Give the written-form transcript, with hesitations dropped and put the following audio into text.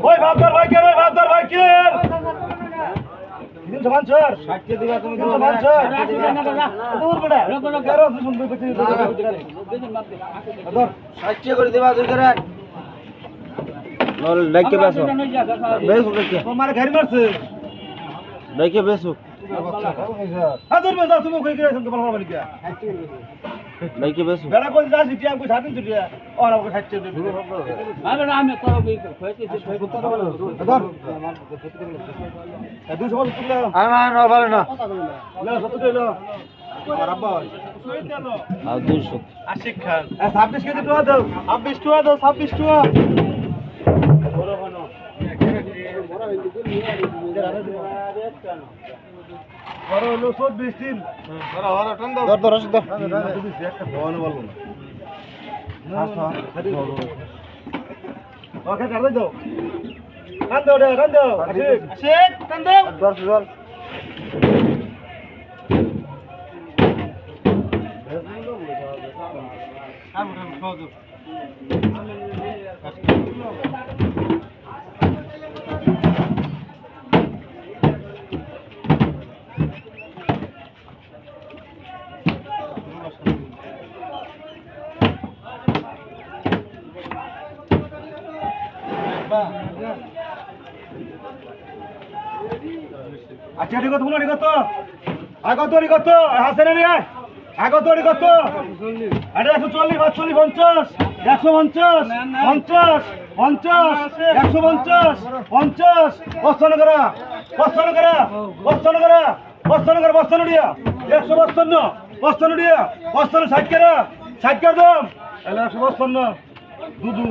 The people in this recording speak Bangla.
ওই ভাবদার ভাই কে, ওই ভাবদার ভাই কে? 350 60 দিবা তুমি, 350 দূর বেটা কেন দুশো বেচে ধর 60 করে দিবা দুই করে নল লাইকে বেসো বেসো কে তোমার ঘর মারছে লাইকে বেসো হ্যাঁ দূর বেটা তুমি কই করে সঙ্গে বলবা বলি লাইকে বেসো বেটা কই যাস ইটি আমকো সাথে চুটিয়া আর আমকো 60 দে আরে আমি করব এই কইতেছি ধর 200 বল তুলে না না ভালো না লে 70 লো আর আব্বা সুই দেলো আর 200 আশিক খান 26 কেজি টাকা দাও 26 টাকা দাও 26 টাকা বড় হনো বড় হইছে কি নিয়ে বড় হলো 24 দিন বড় বড় টান দাও ধর ধর আসো দাও একটা ভবানো বলবো না ওকে কাট দাও টান দাও রে টান দাও আশিক টান দাও ধর ধর আচ্ছা ঠিক আছে ঠিক আছে আগত কত হাসেন রে আগত কত আরে 140 45 50 150 50 150 150 বস্তান করা বস্তান করা বস্তান করা বস্তান করা বস্তান দিয়া 155 বস্তান দিয়া বস্তান 60 করা 60 কর দাম 155 দুদু